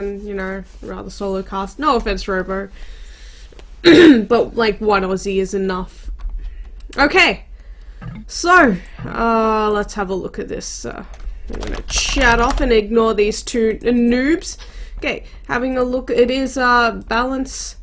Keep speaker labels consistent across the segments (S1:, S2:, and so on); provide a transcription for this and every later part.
S1: you know, rather solo cast. No offense, Robo. But like 1 Aussie is enough. Okay. So, let's have a look at this. I'm gonna chat off and ignore these two noobs. Okay, having a look, it is Balance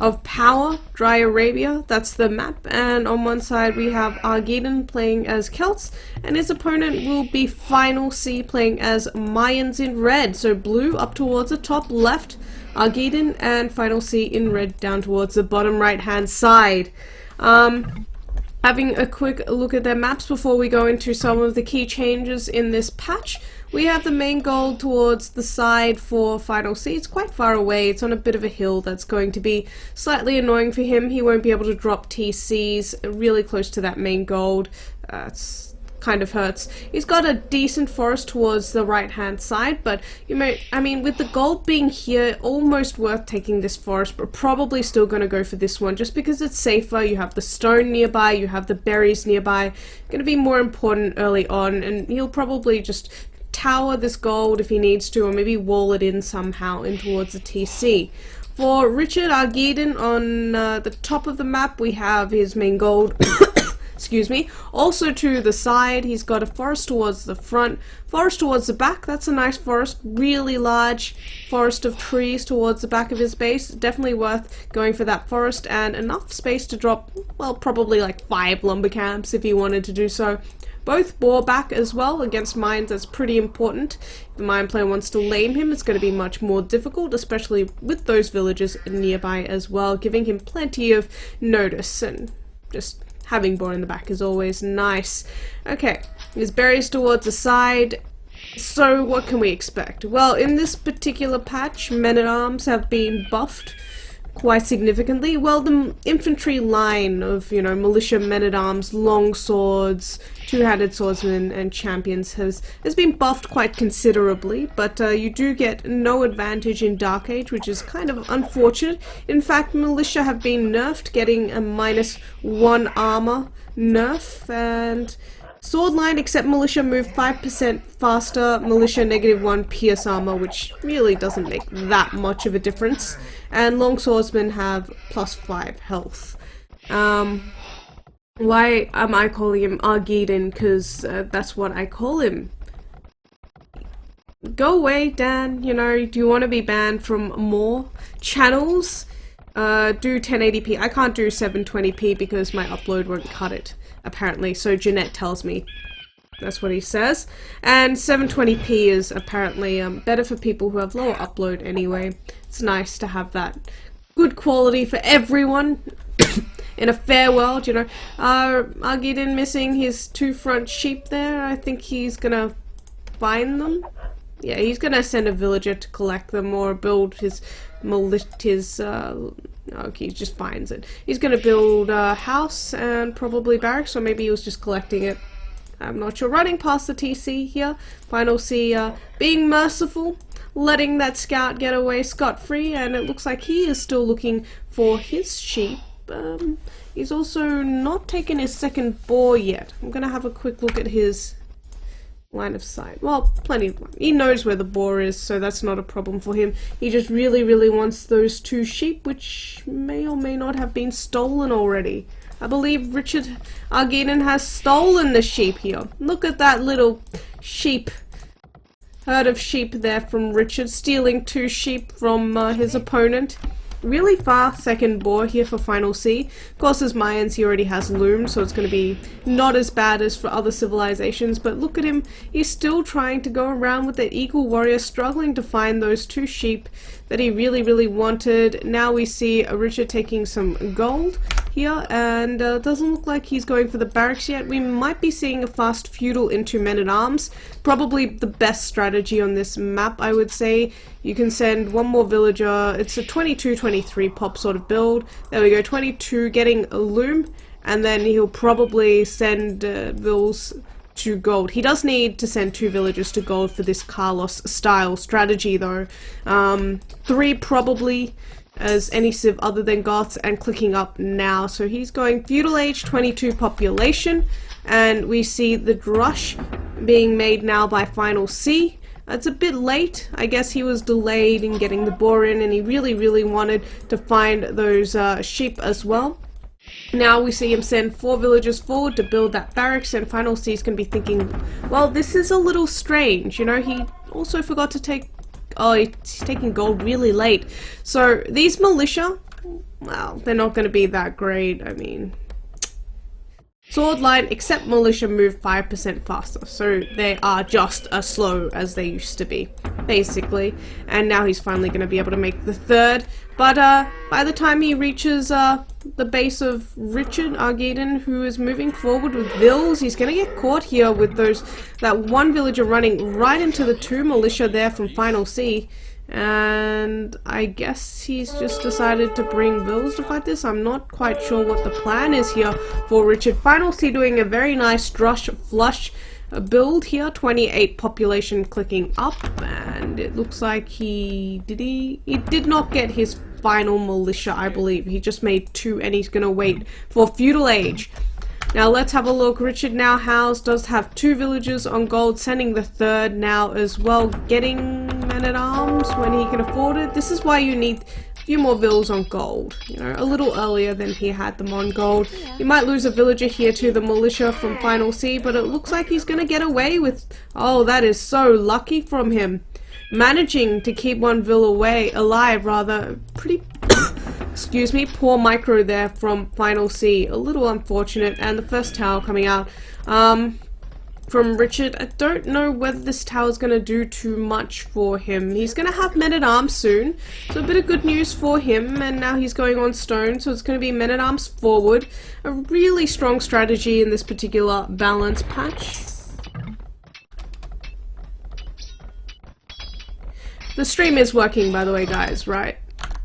S1: of Power, Dry Arabia, that's the map, and on one side we have Rgeadn playing as Celts, and his opponent will be Final C playing as Mayans in red, so blue up towards the top left, Rgeadn, and Final C in red down towards the bottom right hand side. Having a quick look at their maps before we go into some of the key changes in this patch. We have the main goal towards the side for Final C. It's quite far away. It's on a bit of a hill that's going to be slightly annoying for him. He won't be able to drop TCs really close to that main gold. It's kind of hurts. He's got a decent forest towards the right hand side, but I mean, with the gold being here, almost worth taking this forest, but probably still going to go for this one just because it's safer. You have the stone nearby, you have the berries nearby, going to be more important early on, and he'll probably just tower this gold if he needs to, or maybe wall it in somehow in towards the TC. For Rgeadn on the top of the map, we have his main gold. Excuse me. Also to the side, he's got a forest towards the front, forest towards the back. That's a nice forest, really large forest of trees towards the back of his base. Definitely worth going for that forest, and enough space to drop, well, probably like 5 lumber camps if he wanted to do so. Both bore back as well against mines. That's pretty important. If the mine player wants to lame him, it's going to be much more difficult, especially with those villagers nearby as well, giving him plenty of notice, and just having boar in the back is always nice. Okay, his berries towards the side. So what can we expect? Well, in this particular patch, men-at-arms have been buffed quite significantly. Well, the infantry line of, you know, militia, men-at-arms, long swords, two-handed swordsmen, and champions has been buffed quite considerably, but you do get no advantage in Dark Age, which is kind of unfortunate. In fact, militia have been nerfed, getting a -1 armor nerf, and sword line, except militia, move 5% faster, militia -1 pierce armor, which really doesn't make that much of a difference, and long swordsmen have +5 health. Why am I calling him Rgeadn? Because that's what I call him. Go away, Dan. You know, do you want to be banned from more channels? Do 1080p. I can't do 720p because my upload won't cut it, apparently. So Jeanette tells me. That's what he says. And 720p is apparently better for people who have lower upload anyway. It's nice to have that good quality for everyone. In a fair world, you know. Rgeadn missing his 2 front sheep there. I think he's gonna find them. Yeah, he's gonna send a villager to collect them, or build his okay, he just finds it. He's gonna build a house and probably barracks, or maybe he was just collecting it. I'm not sure. Running past the TC here. Final C being merciful, letting that scout get away scot-free, and it looks like he is still looking for his sheep. He's also not taken his second boar yet. I'm gonna have a quick look at his line of sight. Well, plenty of he knows where the boar is, so that's not a problem for him. He just really wants those 2 sheep, which may or may not have been stolen already. I believe Rgeadn has stolen the sheep here. Look at that little sheep. Herd of sheep there from Richard, stealing 2 sheep from his opponent. Really far second boar here for Final C. Of course, as Mayans, he already has loom, so it's going to be not as bad as for other civilizations, but look at him. He's still trying to go around with the Eagle Warrior, struggling to find those 2 sheep that he really wanted. Now we see Richard taking some gold here, and doesn't look like he's going for the barracks yet. We might be seeing a fast feudal into men-at-arms. Probably the best strategy on this map, I would say. You can send 1 more villager. It's a 22-23 pop sort of build. There we go, 22 getting a loom, and then he'll probably send vills to gold. He does need to send 2 villagers to gold for this Carlos style strategy though. 3 probably as any civ other than Goths, and clicking up now. So he's going feudal age, 22 population, and we see the drush being made now by Final C. It's a bit late. I guess he was delayed in getting the boar in, and he really wanted to find those sheep as well. Now we see him send 4 villagers forward to build that barracks, and Final C's can be thinking, well, this is a little strange. You know, he also forgot to take... Oh, he's taking gold really late. So these militia, well, they're not going to be that great. I mean... Sword line, except militia, move 5% faster, so they are just as slow as they used to be, basically. And now he's finally going to be able to make the 3rd, but by the time he reaches the base of Rgeadn, who is moving forward with vills, he's going to get caught here with that 1 villager running right into the 2 militia there from Final C. And I guess he's just decided to bring vills to fight this. I'm not quite sure what the plan is here for Richard. Final C doing a very nice flush build here. 28 population clicking up, and it looks like he did not get his final militia, I believe. He just made 2, and he's gonna wait for feudal age. Now let's have a look. Richard now does have 2 villagers on gold, sending the 3rd now as well, getting men-at-arms when he can afford it. This is why you need a few more vills on gold, you know, a little earlier than he had them on gold. He might lose a villager here to the militia from Final C, but it looks like he's gonna get away with... Oh, that is so lucky from him. Managing to keep 1 vill alive, rather. Pretty... Excuse me, poor micro there from Final C. A little unfortunate. And the first tower coming out from Richard. I don't know whether this tower is going to do too much for him. He's going to have men-at-arms soon, so a bit of good news for him. And now he's going on stone, so it's going to be men-at-arms forward. A really strong strategy in this particular balance patch. The stream is working, by the way, guys, right?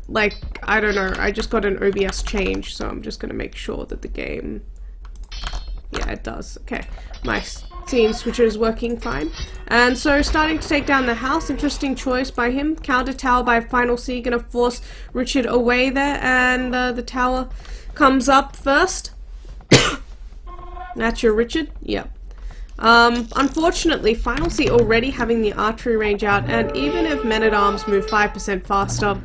S1: Like, I don't know, I just got an OBS change, so I'm just gonna make sure that the game... Yeah, it does. Okay, my scene switcher is working fine. And so, starting to take down the house. Interesting choice by him. Counter tower by Final C, gonna force Richard away there, and the tower comes up first. That's your Richard? Yep. Unfortunately, Final C already having the archery range out, and even if men-at-arms move 5% faster,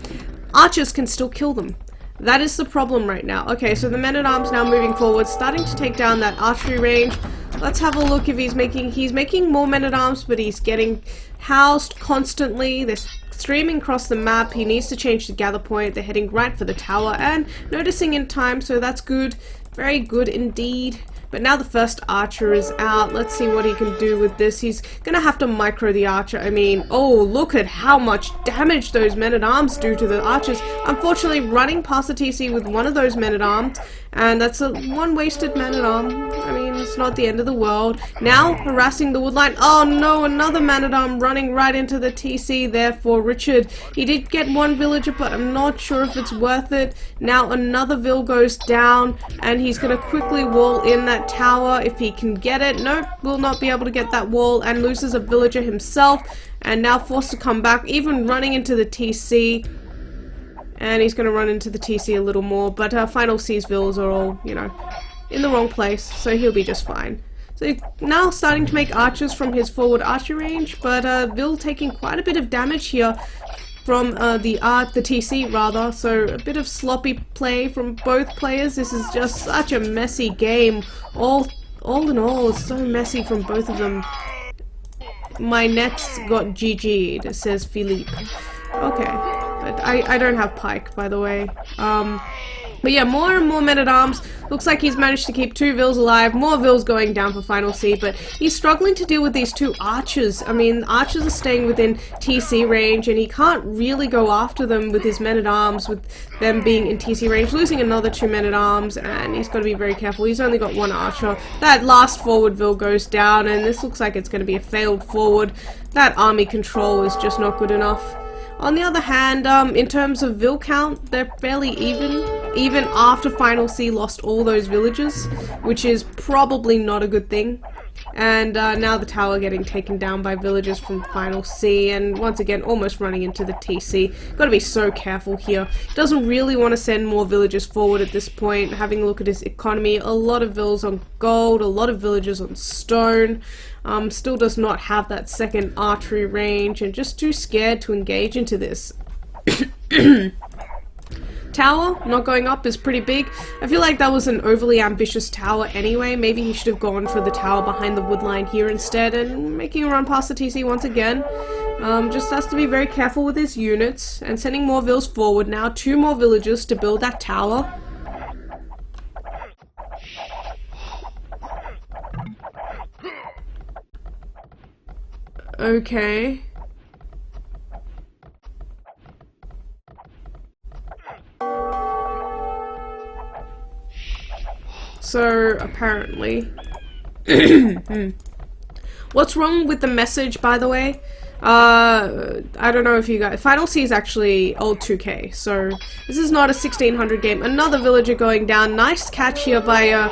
S1: archers can still kill them. That is the problem right now. Okay, so the men-at-arms now moving forward, starting to take down that archery range. Let's have a look if he's making more men-at-arms, but he's getting housed constantly. They're streaming across the map. He needs to change the gather point. They're heading right for the tower and noticing in time, so that's good. Very good indeed. But now the first archer is out. Let's see what he can do with this. He's gonna have to micro the archer. I mean, oh, look at how much damage those men-at-arms do to the archers. Unfortunately, running past the TC with one of those men-at-arms, and that's one wasted man-at-arm. I mean, it's not the end of the world. Now, harassing the woodline. Oh no, another man-at-arm running right into the TC there for Richard. He did get 1 villager, but I'm not sure if it's worth it. Now another vill goes down, and he's gonna quickly wall in that tower if he can get it. Nope, will not be able to get that wall, and loses a villager himself, and now forced to come back, even running into the TC. And he's going to run into the TC a little more, but Final C's vills are all, you know, in the wrong place, so he'll be just fine. So now starting to make archers from his forward archer range, but Vill taking quite a bit of damage here from the TC rather, so a bit of sloppy play from both players. This is just such a messy game. All in all, it's so messy from both of them. My net's got GG'd, says Philippe. Okay, but I don't have pike, by the way. But yeah, more and more men-at-arms. Looks like he's managed to keep 2 vills alive. More vills going down for Final C, but he's struggling to deal with these 2 archers. I mean, archers are staying within TC range, and he can't really go after them with his men-at-arms, with them being in TC range. Losing another 2 men-at-arms, and he's got to be very careful. He's only got 1 archer. That last forward vill goes down, and this looks like it's going to be a failed forward. That army control is just not good enough. On the other hand, in terms of vill count, they're fairly even after Final C lost all those villagers, which is probably not a good thing. And now the tower getting taken down by villagers from Final C, and once again almost running into the TC. Gotta be so careful here. Doesn't really want to send more villagers forward at this point. Having a look at his economy, a lot of villas on gold, a lot of villagers on stone. Still does not have that second archery range, and just too scared to engage into this. Tower not going up is pretty big. I feel like that was an overly ambitious tower anyway. Maybe he should have gone for the tower behind the wood line here instead, and making a run past the TC once again. Just has to be very careful with his units and sending more vills forward now. 2 more villagers to build that tower. Okay. So, apparently... What's wrong with the message, by the way? I don't know if you guys... Final C is actually old 2K, so this is not a 1600 game. Another villager going down. Nice catch here by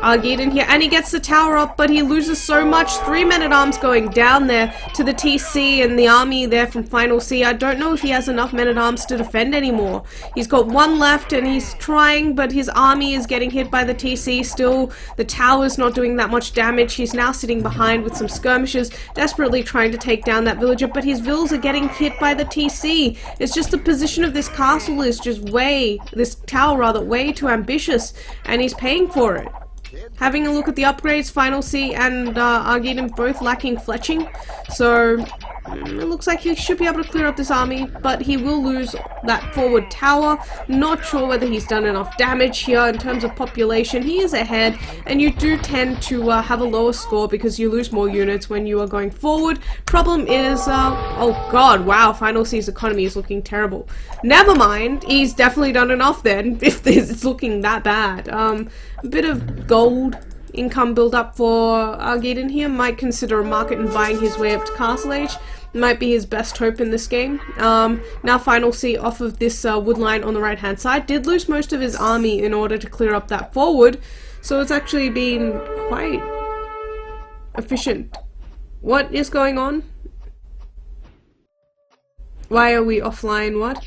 S1: Rgeadn here, and he gets the tower up, but he loses so much. 3 men-at-arms going down there to the TC and the army there from Final C. I don't know if he has enough men-at-arms to defend anymore. He's got 1 left and he's trying, but his army is getting hit by the TC still. The tower's not doing that much damage. He's now sitting behind with some skirmishers, desperately trying to take down that villager, but his vills are getting hit by the TC. It's just the position of this castle is just this tower rather, way too ambitious, and he's paying for it. Having a look at the upgrades, Final C and Rgeadn both lacking fletching, so it looks like he should be able to clear up this army, but he will lose that forward tower. Not sure whether he's done enough damage here in terms of population. He is ahead, and you do tend to have a lower score because you lose more units when you are going forward. Problem is, oh god, wow, Final C's economy is looking terrible. Never mind, he's definitely done enough then, if it's looking that bad. A bit of gold income build up for Rgeadn here. Might consider a market and buying his way up to Castle Age. Might be his best hope in this game. Now Final C off of this wood line on the right hand side. Did lose most of his army in order to clear up that forward. So it's actually been quite efficient. What is going on? Why are we offline? What?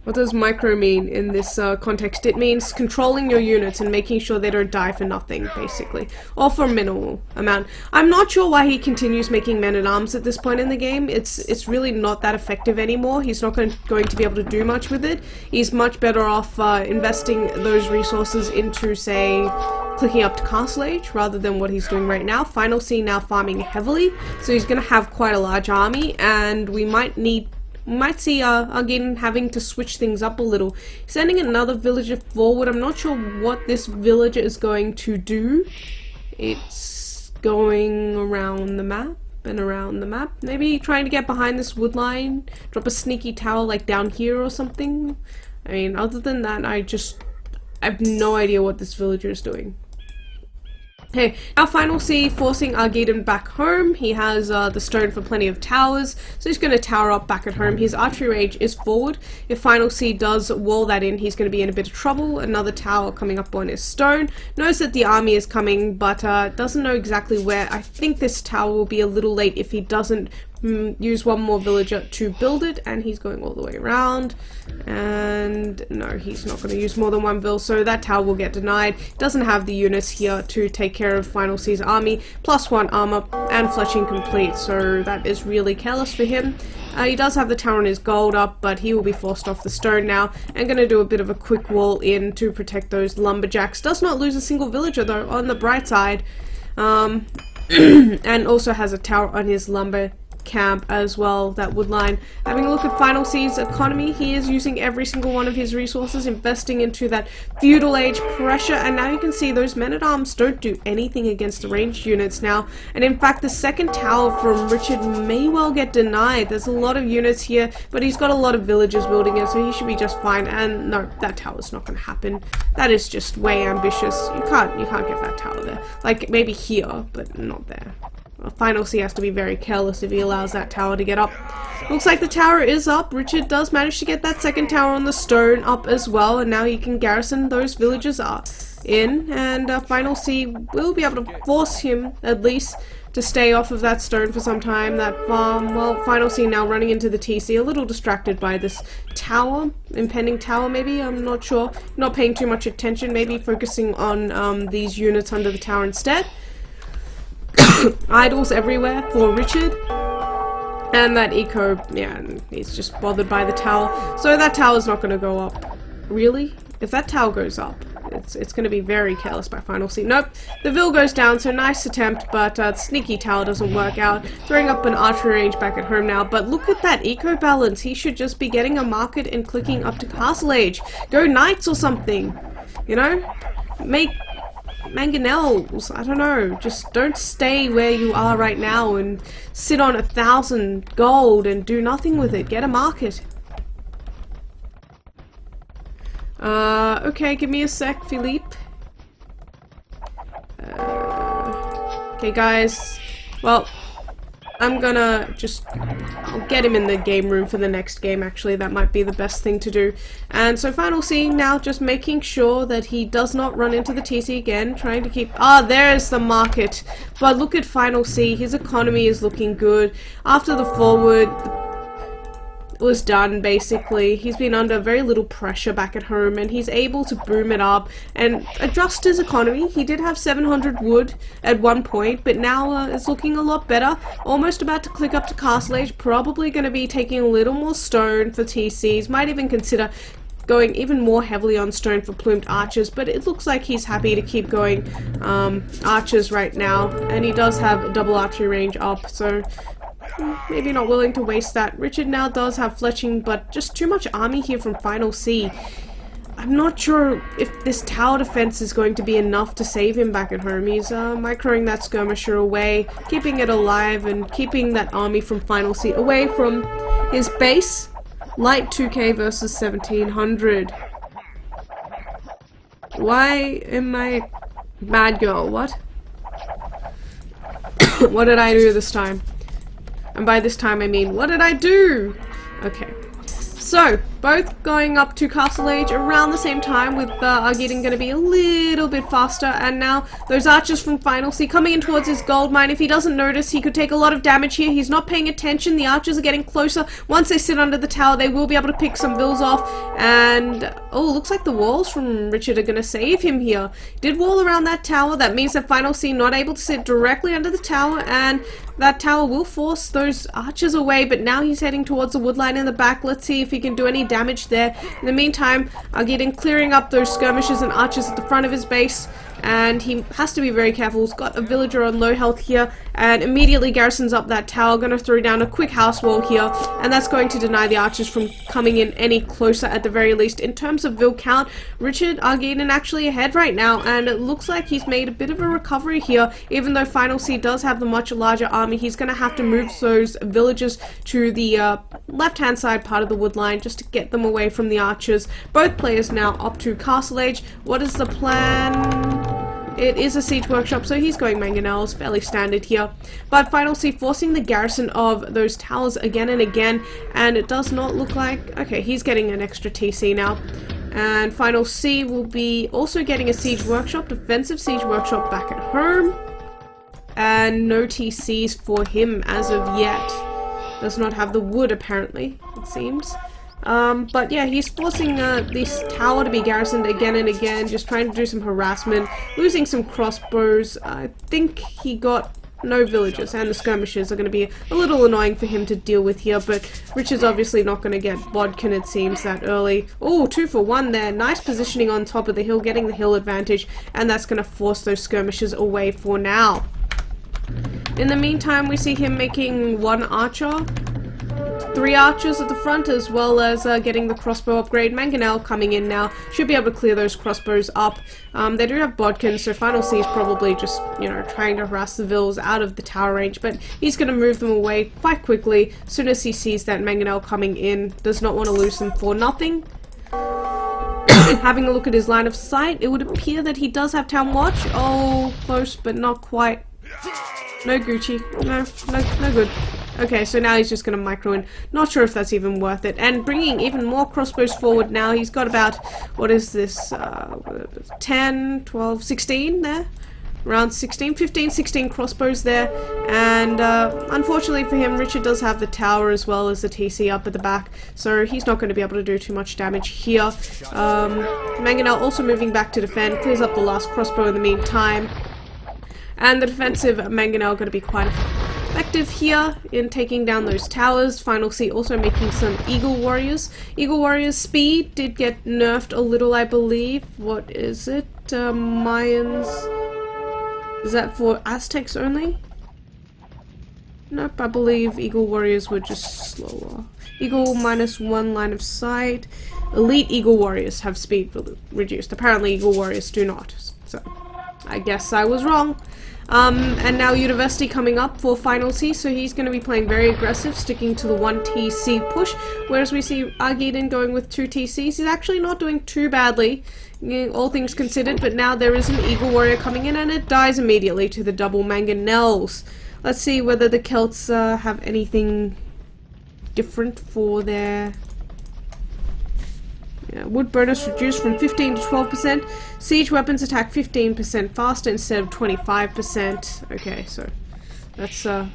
S1: What does micro mean in this context? It means controlling your units and making sure they don't die for nothing, basically. Or for a minimal amount. I'm not sure why he continues making men-at-arms at this point in the game. It's really not that effective anymore. He's not going to be able to do much with it. He's much better off investing those resources into, say, clicking up to Castle Age rather than what he's doing right now. Final C now farming heavily, so he's going to have quite a large army, and we might see Rgeadn having to switch things up a little. Sending another villager forward. I'm not sure what this villager is going to do. It's going around the map and around the map. Maybe trying to get behind this wood line, drop a sneaky tower like down here or something. I mean, other than that, I have no idea what this villager is doing. Hey, now Final C forcing Rgeadn back home. He has the stone for plenty of towers, so he's going to tower up back at home. His archery range is forward. If Final C does wall that in, he's going to be in a bit of trouble. Another tower coming up on his stone. Knows that the army is coming, but doesn't know exactly where. I think this tower will be a little late if he doesn't use 1 more villager to build it, and he's going all the way around, and no, he's not going to use more than 1 vill, so that tower will get denied. Doesn't have the units here to take care of Final C's army, +1 armor and fletching complete, so that is really careless for him. He does have the tower on his gold up, but he will be forced off the stone now, and going to do a bit of a quick wall in to protect those lumberjacks. Does not lose a single villager though, on the bright side, and also has a tower on his lumber camp as well, that wood line. Having a look at Final C's economy, he is using every single one of his resources, investing into that feudal age pressure, and now you can see those men-at-arms don't do anything against the ranged units now, and in fact the second tower from Rgeadn may well get denied. There's a lot of units here, but he's got a lot of villagers building it, so he should be just fine, and no, that tower's not going to happen. That is just way ambitious. You can't get that tower there. Like, maybe here, but not there. Final C has to be very careless if he allows that tower to get up. Looks like the tower is up. Rgeadn does manage to get that second tower on the stone up as well, and now he can garrison those villagers up. in, and Final C will be able to force him, at least, to stay off of that stone for some time. That farm, well, Final C now running into the TC, a little distracted by this tower, impending tower maybe, I'm not sure. Not paying too much attention, maybe focusing on these units under the tower instead. Idols everywhere for Richard. And that eco, yeah, he's just bothered by the tower. So that tower's not going to go up. Really? If that tower goes up, it's going to be very careless by Final C. Nope, the Vil goes down, so nice attempt, but sneaky tower doesn't work out. Throwing up an archery range back at home now, but look at that eco balance. He should just be getting a market and clicking up to Castle Age. Go Knights or something, you know? Make mangonels, I don't know, just don't stay where you are right now and sit on 1,000 gold and do nothing with it. Get a market. Okay, give me a sec, Philippe. Okay, guys. Well, I'm gonna I'll get him in the game room for the next game, actually. That might be the best thing to do. And so Final C now just making sure that he does not run into the TC again, trying to keep... Ah, there's the market. But look at Final C. His economy is looking good. After the forward was done, basically, he's been under very little pressure back at home, and he's able to boom it up and adjust his economy. He did have 700 wood at one point, but now it's looking a lot better. Almost about to click up to Castle Age, probably going to be taking a little more stone for TCs, might even consider going even more heavily on stone for plumed archers, but it looks like he's happy to keep going archers right now, and he does have a double archery range up, so maybe not willing to waste that. Richard now does have fletching, but just too much army here from Final C. I'm not sure if this tower defense is going to be enough to save him back at home. He's microing that skirmisher away, keeping it alive, and keeping that army from Final C away from his base. Light 2k versus 1700. Why am I bad girl? What? What did I do this time? And by this time I mean, what did I do? Okay. So, both going up to Castle Age around the same time, with Rgeadn going to be a little bit faster, and now those archers from Final C coming in towards his gold mine. If he doesn't notice, he could take a lot of damage here. He's not paying attention. The archers are getting closer. Once they sit under the tower, they will be able to pick some vills off, and oh, looks like the walls from Richard are going to save him here. Did wall around that tower. That means that Final C not able to sit directly under the tower, and that tower will force those archers away, but now he's heading towards the woodline in the back. Let's see if he can do any damage there. In the meantime, Rgeadn clearing up those skirmishers and archers at the front of his base, and he has to be very careful. He's got a villager on low health here, and immediately garrisons up that tower. Gonna throw down a quick house wall here, and that's going to deny the archers from coming in any closer at the very least. In terms of vill count, Rgeadn actually ahead right now, and it looks like he's made a bit of a recovery here. Even though Final C does have the much larger army, he's gonna have to move those villagers to the left-hand side part of the woodline just to get them away from the archers. Both players now up to Castle Age. What is the plan? It is a siege workshop, so he's going mangonels, fairly standard here. But Final C forcing the garrison of those towers again and again, and it does not look like... Okay, he's getting an extra TC now. And Final C will be also getting a siege workshop, defensive siege workshop back at home. And no TCs for him as of yet. Does not have the wood, apparently, it seems. But yeah, he's forcing this tower to be garrisoned again and again, just trying to do some harassment, losing some crossbows. I think he got no villagers, and the skirmishers are going to be a little annoying for him to deal with here, but Richard's obviously not going to get Bodkin, it seems, that early. Oh, 2 for 1 there. Nice positioning on top of the hill, getting the hill advantage, and that's going to force those skirmishers away for now. In the meantime, we see him making 1 archer, 3 archers at the front, as well as getting the crossbow upgrade. Mangonel coming in now, should be able to clear those crossbows up. They do have Bodkin, so Final C is probably just, you know, trying to harass the vills out of the tower range, but he's going to move them away quite quickly as soon as he sees that Mangonel coming in. Does not want to lose them for nothing. Having a look at his line of sight, it would appear that he does have Town Watch. Oh, close, but not quite. No Gucci. No good. Okay, so now he's just going to micro in. Not sure if that's even worth it. And bringing even more crossbows forward now. He's got about, what is this, 10, 12, 16 there? Around 16, 15, 16 crossbows there. And unfortunately for him, Richard does have the tower as well as the TC up at the back. So he's not going to be able to do too much damage here. Mangonel also moving back to defend. Clears up the last crossbow in the meantime. And the defensive Mangonel going to be quite effective here in taking down those towers. Final C also making some Eagle Warriors. Eagle Warriors speed did get nerfed a little, I believe. What is it? Mayans... Is that for Aztecs only? Nope, I believe Eagle Warriors were just slower. Eagle -1 line of sight. Elite Eagle Warriors have speed reduced. Apparently Eagle Warriors do not. So, I guess I was wrong. And now University coming up for Final C, so he's going to be playing very aggressive, sticking to the 1 TC push, whereas we see Rgeadn going with 2 TCs. He's actually not doing too badly, all things considered, but now there is an Eagle Warrior coming in, and it dies immediately to the double Mangonels. Let's see whether the Celts have anything different for their... Yeah, wood bonus reduced from 15 to 12%. Siege weapons attack 15% faster instead of 25%. Okay, so that's a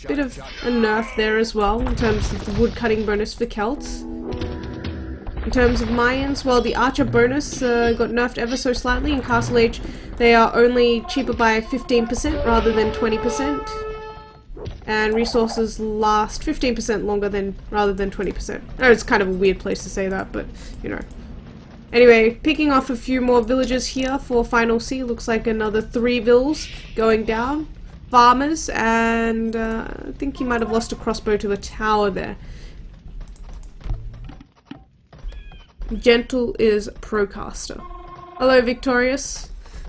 S1: bit of a nerf there as well in terms of the wood cutting bonus for Celts. In terms of Mayans, well, the archer bonus got nerfed ever so slightly. In Castle Age, they are only cheaper by 15% rather than 20%. And resources last 15% longer rather than 20%. Oh, it's kind of a weird place to say that, but you know. Anyway, picking off a few more villages here for Final C. Looks like another 3 vills going down. Farmers, and I think he might have lost a crossbow to the tower there. Gentle is Procaster. Hello, Victorious.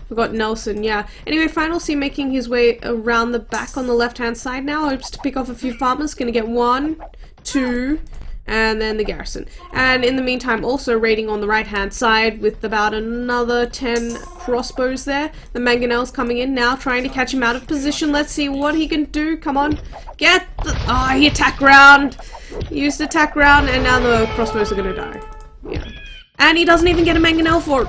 S1: We've got Nelson, yeah. Anyway, Final C making his way around the back on the left-hand side now. Hopes to pick off a few farmers. Gonna get 1, 2, and then the garrison. And in the meantime, also raiding on the right-hand side with about another 10 crossbows there. The Mangonel's coming in now, trying to catch him out of position. Let's see what he can do. Come on. Get the... Oh, he attack round. Used attack round, and now the crossbows are gonna die. Yeah. And he doesn't even get a Mangonel for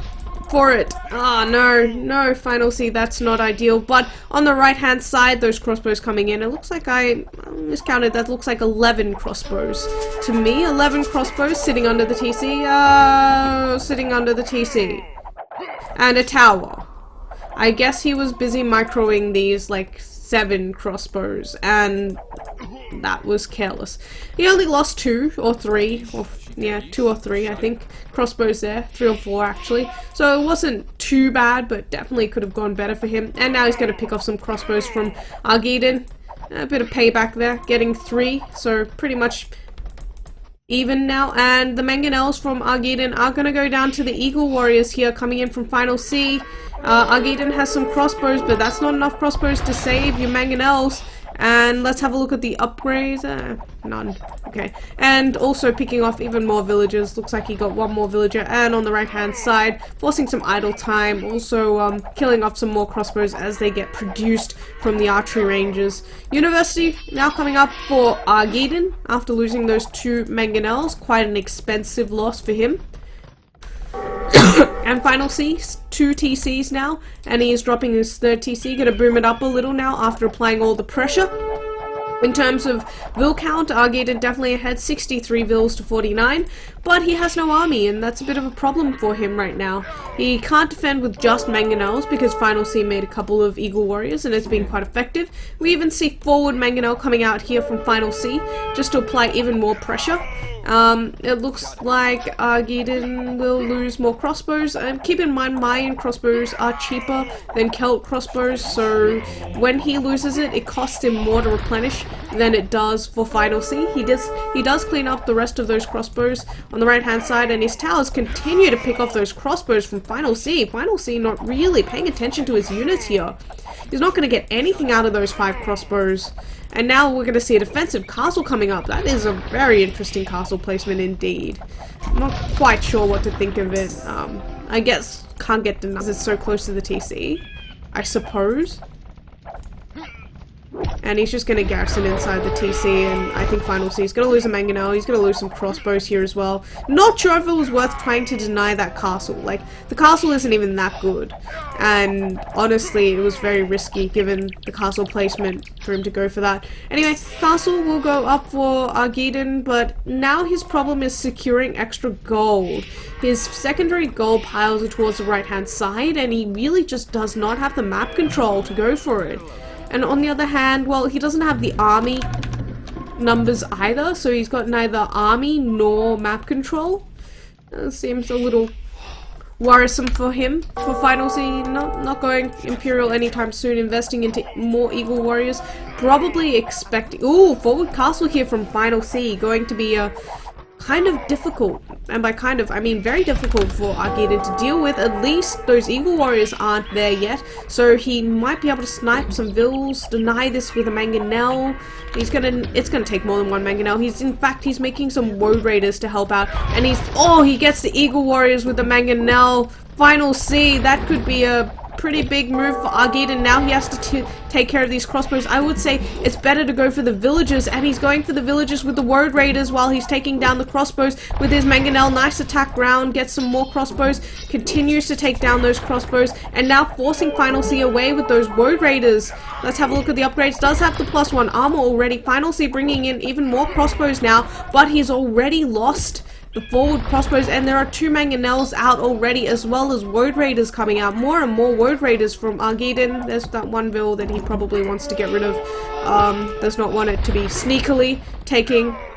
S1: it. Ah, no, Final C, that's not ideal. But on the right-hand side, those crossbows coming in, it looks like I miscounted, that looks like 11 crossbows. To me, 11 crossbows sitting under the TC, sitting under the TC. And a tower. I guess he was busy microing these, like, 7 crossbows, and that was careless. He only lost 2 or 3, or yeah, 2 or 3, I think, crossbows there. 3 or 4, actually. So it wasn't too bad, but definitely could have gone better for him. And now he's going to pick off some crossbows from Rgeadn. A bit of payback there, getting 3, so pretty much even now. And the Mangonels from Rgeadn are going to go down to the Eagle Warriors here, coming in from Final C. Rgeadn has some crossbows, but that's not enough crossbows to save your Mangonels. And let's have a look at the upgrades. None. Okay. And also picking off even more villagers. Looks like he got 1 more villager. And on the right-hand side, forcing some idle time. Also killing off some more crossbows as they get produced from the archery ranges. University now coming up for Rgeadn after losing those 2 Mangonels. Quite an expensive loss for him. And Final C, 2 TCs now, and he is dropping his 3rd TC, gonna boom it up a little now after applying all the pressure. In terms of vill count, Rgeadn definitely ahead, 63 vills to 49, but he has no army, and that's a bit of a problem for him right now. He can't defend with just Mangonels, because Final C made a couple of Eagle Warriors, and it's been quite effective. We even see forward Mangonel coming out here from Final C, just to apply even more pressure. It looks like Rgeadn will lose more crossbows. Keep in mind, Mayan crossbows are cheaper than Celt crossbows, so when he loses it, it costs him more to replenish than it does for Final C. He does clean up the rest of those crossbows on the right-hand side, and his towers continue to pick off those crossbows from Final C. Final C not really paying attention to his units here. He's not going to get anything out of those 5 crossbows. And now we're going to see a defensive castle coming up. That is a very interesting castle placement indeed. I'm not quite sure what to think of it. I guess can't get denied. It's so close to the TC, I suppose. and he's just going to garrison inside the TC, and I think Final C is going to lose a mangonel. He's going to lose some crossbows here as well. Not sure if it was worth trying to deny that castle. Like, the castle isn't even that good, and honestly it was very risky given the castle placement for him to go for that. Anyway, castle will go up for Rgeadn, but now his problem is securing extra gold. His secondary gold piles are towards the right hand side, and he really just does not have the map control to go for it. And on the other hand, well, he doesn't have the army numbers either, so he's got neither army nor map control. Seems a little worrisome for him. For Final C, not going Imperial anytime soon, investing into more Eagle Warriors. Probably expecting... Ooh, forward castle here from Final C, going to be a kind of difficult, and by kind of I mean very difficult for Rgeadn to deal with. At least those Eagle Warriors aren't there yet, so he might be able to snipe some vills, deny this with a mangonel. It's gonna take more than one mangonel. In fact he's making some woad raiders to help out, and he gets the Eagle Warriors with the mangonel. Final C, that could be a pretty big move for Rgeadn. Now he has to take care of these crossbows. I would say it's better to go for the villagers, and he's going for the villagers with the woad raiders while he's taking down the crossbows with his mangonel. Nice attack round, gets some more crossbows, continues to take down those crossbows, and now forcing Final C away with those woad raiders. Let's have a look at the upgrades. Does have the +1 armor already. Final C bringing in even more crossbows now, but he's already lost the forward crossbows, and there are 2 mangonels out already, as well as woad raiders coming out. More and more woad raiders from Rgeadn. There's that one vill that he probably wants to get rid of. Does not want it to be sneakily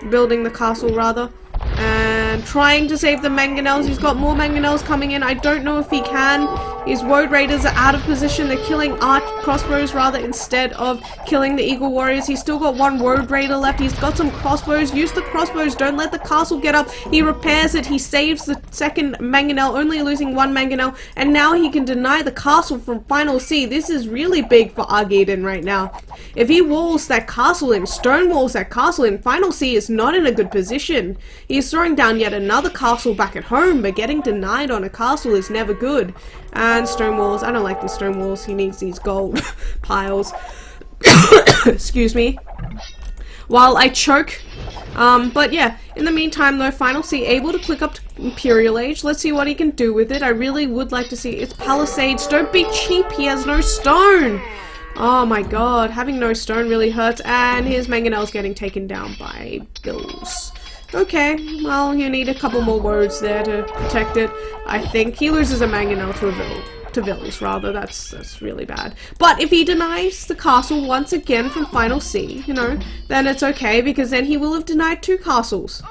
S1: building the castle rather, and trying to save the mangonels. He's got more mangonels coming in. I don't know if he can. His woad raiders are out of position. They're killing arch crossbows rather instead of killing the Eagle Warriors. He's still got 1 woad raider left. He's got some crossbows. Use the crossbows. Don't let the castle get up. He repairs it. He saves the second mangonel, only losing 1 mangonel, and now he can deny the castle from Final C. This is really big for Rgeadn right now. If he walls that castle in, stonewalls that castle in, Final C is not in a good position. He's throwing down yet another castle back at home, but getting denied on a castle is never good. And stone walls. I don't like these stone walls. He needs these gold piles. Excuse me. While I choke. But yeah, in the meantime though, Final C able to click up to Imperial Age. Let's see what he can do with it. I really would like to see its Palisades. Don't be cheap. He has no stone. Oh my god, having no stone really hurts, and his mangonel's getting taken down by bills. Okay, well, you need a couple more words there to protect it. I think he loses a mangonel to a vill. To vills, rather. That's really bad. But if he denies the castle once again from Final C, you know, then it's okay, because then he will have denied 2 castles.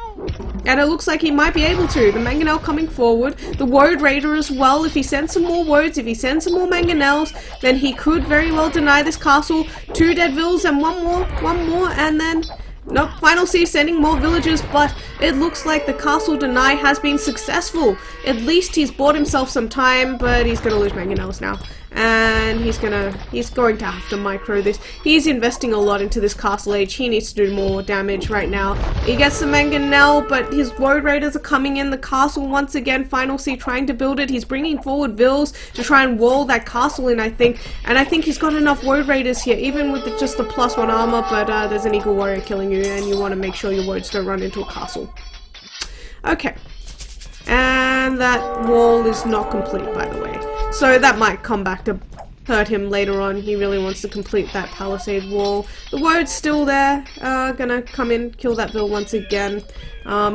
S1: And it looks like he might be able to. The mangonel coming forward. The woad raider as well. If he sends some more woads, if he sends some more mangonels, then he could very well deny this castle. 2 dead vills and one more, and then... Nope, Final C sending more villagers, but it looks like the castle deny has been successful. At least he's bought himself some time, but he's gonna lose mangonels now. And he's going to have to micro this. He's investing a lot into this castle age. He needs to do more damage right now. He gets the mangonel, but his woad raiders are coming in the castle once again. Final C trying to build it. He's bringing forward vills to try and wall that castle in, I think. And I think he's got enough woad raiders here, even with just the +1 armor, but there's an Eagle Warrior killing you, and you want to make sure your woads don't run into a castle. Okay. And that wall is not complete, by the way. So that might come back to hurt him later on. He really wants to complete that palisade wall. The woad's still there. Gonna come in, kill that vill once again.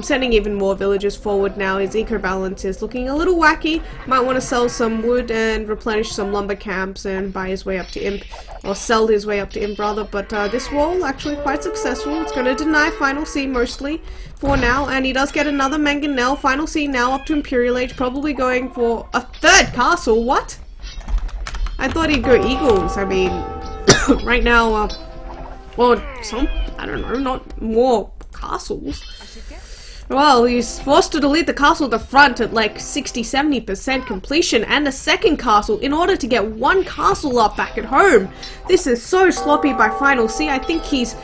S1: Sending even more villagers forward now. His eco balance is looking a little wacky. Might want to sell some wood and replenish some lumber camps and buy his way up to Imp. Or sell his way up to Imp rather. But this wall actually quite successful. It's gonna deny Final C mostly for now. And he does get another mangonel. Final C now up to Imperial Age. Probably going for a 3rd castle. What? I thought he'd go Eagles. I mean, right now, well, I don't know, not more castles. Well, he's forced to delete the castle at the front at like 60-70% completion, and a 2nd castle in order to get 1 castle up back at home. This is so sloppy by Final C. I think he's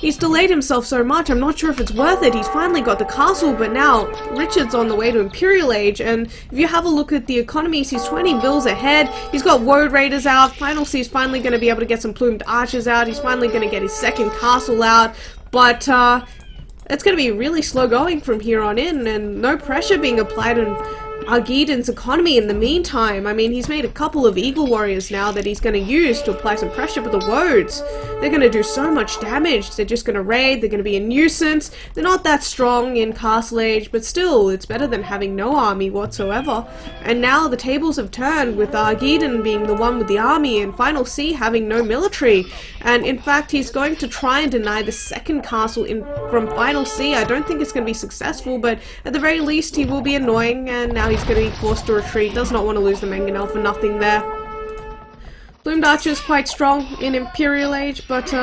S1: He's delayed himself so much, I'm not sure if it's worth it. He's finally got the castle, but now Richard's on the way to Imperial Age, and if you have a look at the economies, he's 20 bills ahead. He's got Road Raiders out. Final C's finally going to be able to get some plumed archers out. He's finally going to get his second castle out, but it's going to be really slow going from here on in, and no pressure being applied on Rgeadn's economy in the meantime. I mean, he's made a couple of Eagle Warriors now that he's going to use to apply some pressure, but the roads, they're going to do so much damage. They're just going to raid, they're going to be a nuisance. They're not that strong in Castle Age, but still, it's better than having no army whatsoever. And now the tables have turned, with Rgeadn being the one with the army and Final C having no military. And in fact, he's going to try and deny the second castle from Final C. I don't think it's going to be successful, but at the very least, he will be annoying, and now he's going to be forced to retreat. Does not want to lose the mangonel for nothing there. Plumed Archer is quite strong in Imperial Age, but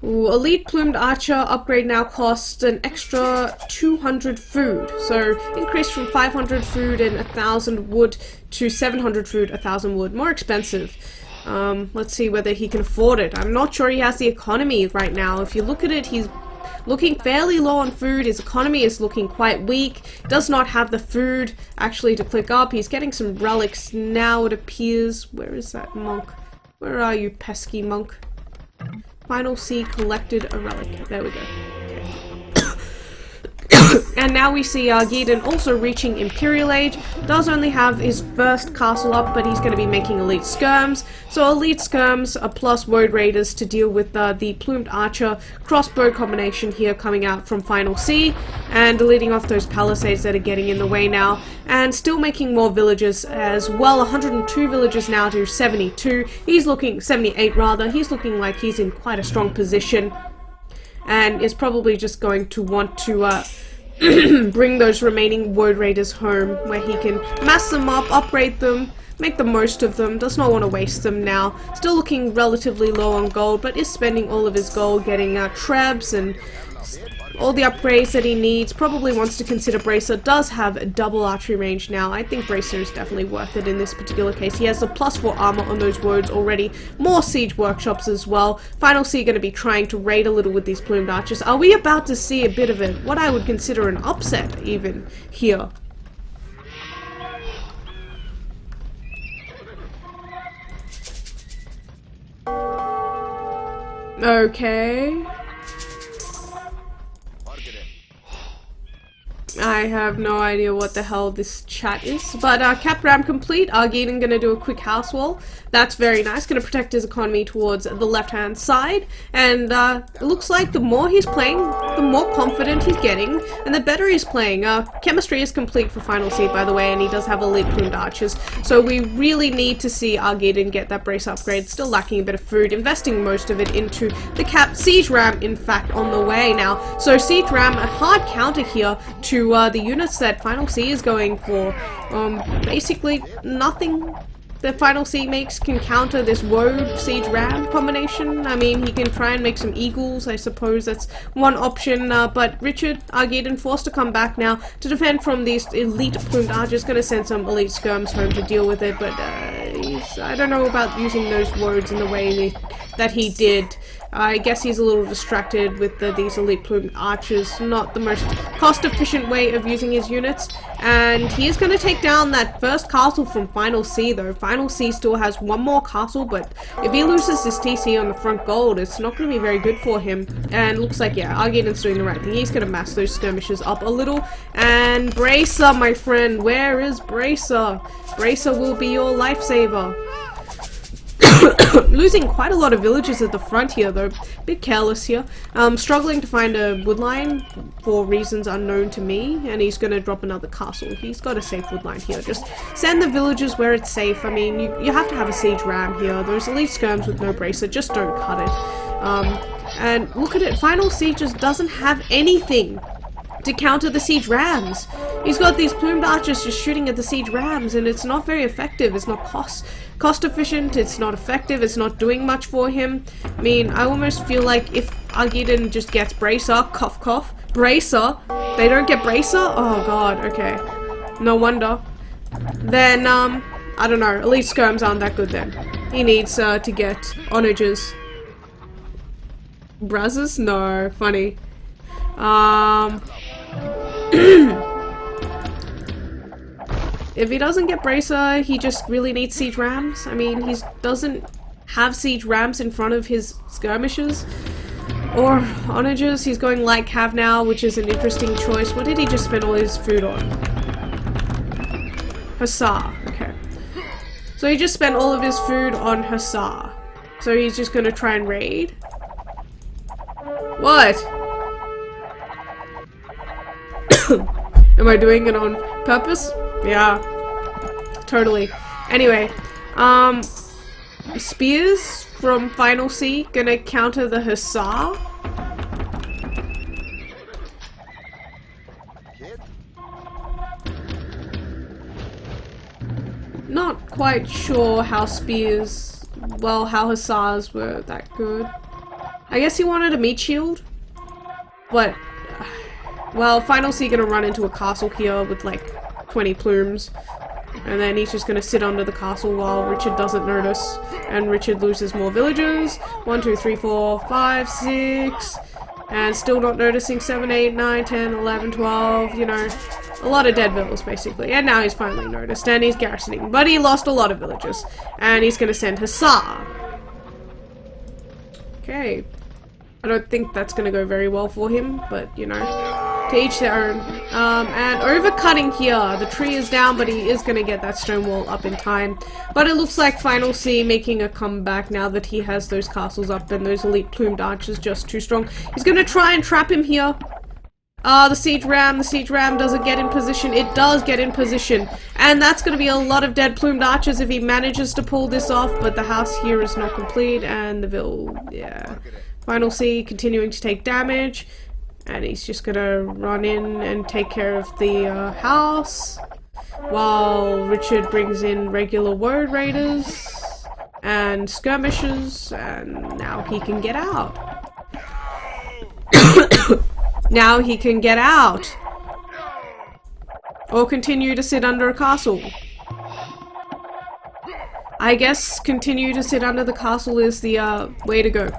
S1: Elite Plumed Archer upgrade now costs an extra 200 food. So increased from 500 food and 1,000 wood to 700 food, 1,000 wood. More expensive. Let's see whether he can afford it. I'm not sure he has the economy right now. If you look at it, he's looking fairly low on food. His economy is looking quite weak. Does not have the food actually to click up. He's getting some relics now, it appears. Where is that monk? Where are you, pesky monk? Final C collected a relic. There we go. And now we see Rgeadn also reaching Imperial Age. Does only have his first castle up, but he's going to be making Elite Skirms. So Elite Skirms plus Road Raiders to deal with the Plumed Archer crossbow combination here coming out from Final C, and deleting off those palisades that are getting in the way now, and still making more villages as well. 102 villages now to 72. He's looking, 78 rather, he's looking like he's in quite a strong position, and is probably just going to want to bring those remaining Road Raiders home, where he can mass them up, upgrade them, make the most of them. Does not want to waste them now. Still looking relatively low on gold, but is spending all of his gold getting trebs and all the upgrades that he needs. Probably wants to consider Bracer. Does have a double archery range now. I think Bracer is definitely worth it in this particular case. He has the +4 armor on those roads already. More siege workshops as well. Final C going to be trying to raid a little with these plumed archers. Are we about to see a bit of it? What I would consider an upset even here. Okay. I have no idea what the hell this chat is, but cap ram complete. Rgeadn gonna do a quick house wall. That's very nice. Gonna protect his economy towards the left-hand side, and it looks like the more he's playing, the more confident he's getting, and the better he's playing. Chemistry is complete for Final C, by the way, and he does have elite plumed archers, so we really need to see Rgeadn get that brace upgrade. Still lacking a bit of food, investing most of it into the cap siege ram, in fact, on the way now. So siege ram, a hard counter here to the units that Final C is going for. Basically nothing that Final C makes can counter this Road Siege Ram combination. I mean, he can try and make some Eagles, I suppose that's one option, but Rgeadn forced to come back now to defend from these elite plumed archers. Gonna send some elite skirms home to deal with it, but I don't know about using those roads in the way that he did. I guess he's a little distracted with these elite plumed archers. Not the most cost-efficient way of using his units. And he is going to take down that first castle from Final C, though. Final C still has one more castle, but if he loses this TC on the front gold, it's not going to be very good for him. And looks like, yeah, Rgeadn's doing the right thing. He's going to mass those skirmishes up a little. And Bracer, my friend, where is Bracer? Bracer will be your lifesaver. Losing quite a lot of villages at the front here, though. A bit careless here. Struggling to find a wood line for reasons unknown to me, and he's going to drop another castle. He's got a safe wood line here. Just send the villages where it's safe. I mean, you have to have a siege ram here. Those elite skirms with no bracer just don't cut it. And look at it. Final C just doesn't have anything to counter the siege rams. He's got these plumed archers just shooting at the siege rams, and it's not very effective. It's not cost efficient, it's not effective, it's not doing much for him. I mean, I almost feel like if Rgeadn just gets Bracer, cough cough, Bracer, they don't get Bracer? Oh god, okay. No wonder. Then, I don't know, elite skirms aren't that good then. He needs to get onagers. Brazzers? No, funny. If he doesn't get Bracer, he just really needs siege rams. I mean, he doesn't have siege rams in front of his skirmishers or onagers. He's going light cav now, which is an interesting choice. What did he just spend all his food on? Hussar. Okay. So he just spent all of his food on Hussar. So he's just gonna try and raid? What? Am I doing it on purpose? Yeah. Totally. Anyway, spears from Final C gonna counter the Hussar? Not quite sure how spears, well, how Hussars were that good. I guess he wanted a meat shield? What? Well, Final C gonna run into a castle here with like 20 plumes. And then he's just gonna sit under the castle while Richard doesn't notice. And Richard loses more villagers. 1, 2, 3, 4, 5, 6. And still not noticing 7, 8, 9, 10, 11, 12, you know. A lot of dead villas, basically. And now he's finally noticed. And he's garrisoning. But he lost a lot of villagers. And he's gonna send Hussar. Okay. I don't think that's gonna go very well for him, but, you know. To each their own. And overcutting here. The tree is down, but he is gonna get that stone wall up in time. But it looks like Final C making a comeback now that he has those castles up and those elite plumed archers just too strong. He's gonna try and trap him here. The siege ram doesn't get in position. It does get in position. And that's gonna be a lot of dead plumed archers if he manages to pull this off, but the house here is not complete, and the ville, yeah. Final C continuing to take damage. And he's just gonna run in and take care of the house while Richard brings in regular word raiders and skirmishers, and now he can get out. Now he can get out. Or continue to sit under a castle. I guess continue to sit under the castle is the way to go.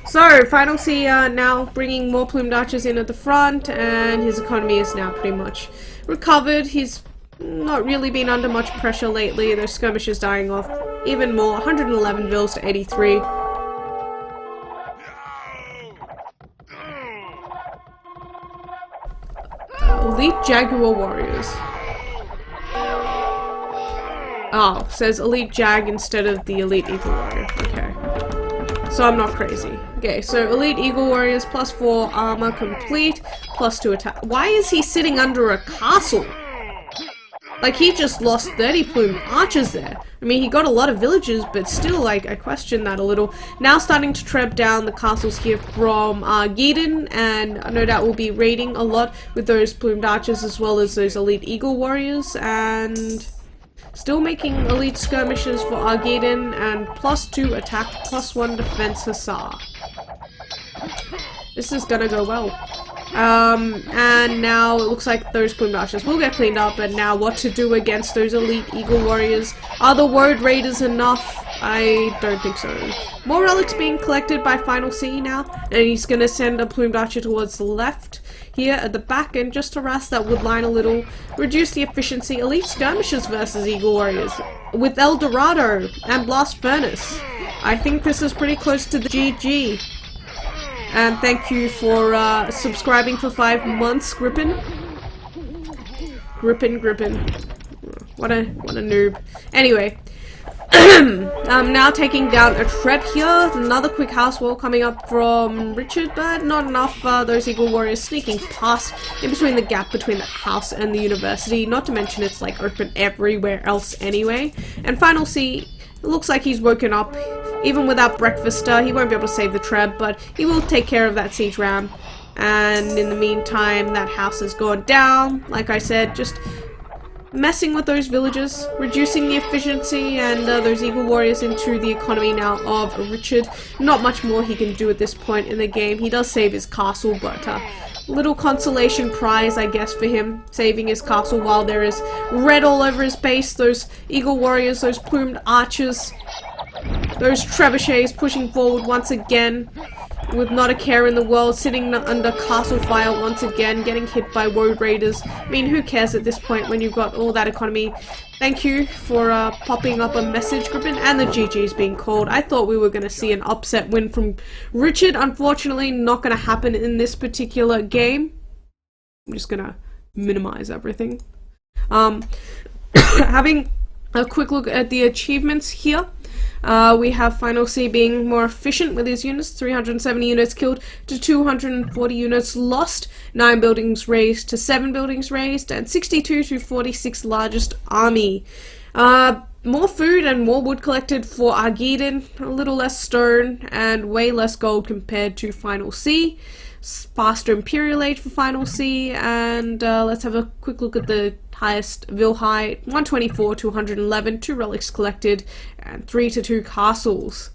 S1: So, Final C now bringing more plumed archers in at the front, and his economy is now pretty much recovered. He's not really been under much pressure lately. There's skirmishers dying off even more. 111 vills to 83. Elite Jaguar Warriors. Oh, says Elite Jag instead of the Elite Eagle Warrior. Okay. So I'm not crazy. Okay, so Elite Eagle Warriors +4 armor complete, +2 attack. Why is he sitting under a castle? Like, he just lost 30 plumed archers there. I mean, he got a lot of villagers, but still, like, I question that a little. Now starting to trap down the castles here from Rgeadn, and no doubt will be raiding a lot with those plumed archers as well as those Elite Eagle Warriors, and still making elite skirmishes for Rgeadn, and +2 attack, +1 defense Hussar. This is gonna go well. And now it looks like those plumed archers will get cleaned up, and now what to do against those elite eagle warriors? Are the word raiders enough? I don't think so. More relics being collected by Final C now, and he's gonna send a plumed archer towards the left here at the back, and just harass that wood line a little, reduce the efficiency. Elite skirmishers versus eagle warriors with El Dorado and Blast Furnace. I think this is pretty close to the GG. And thank you for subscribing for 5 months, Grippin. Grippin. What a noob. Anyway, I'm now taking down a tread here. Another quick house wall coming up from Richard, but not enough. Those eagle warriors sneaking past in between the gap between the house and the university. Not to mention it's like open everywhere else anyway. And Final C, it looks like he's woken up. Even without breakfast, he won't be able to save the treb, but he will take care of that siege ram. And in the meantime, that house has gone down. Like I said, just messing with those villagers, reducing the efficiency and those eagle warriors into the economy now of Richard. Not much more he can do at this point in the game. He does save his castle, but little consolation prize, I guess, for him, saving his castle while there is red all over his base. Those eagle warriors, those plumed archers, those trebuchets pushing forward once again. with not a care in the world, sitting under castle fire once again, getting hit by road raiders. I mean, who cares at this point when you've got all that economy? Thank you for popping up a message, Griffin, and the GG's being called. I thought we were going to see an upset win from Rgeadn. Unfortunately, not going to happen in this particular game. I'm just going to minimize everything. Having a quick look at the achievements here. We have Final C being more efficient with his units, 370 units killed to 240 units lost, 9 buildings razed to 7 buildings razed, and 62 to 46 largest army. More food and more wood collected for Rgeadn, a little less stone and way less gold compared to Final C. Faster Imperial Age for Final C, and let's have a quick look at the highest Vil height, 124 to 111, 2 relics collected, and 3 to 2 castles.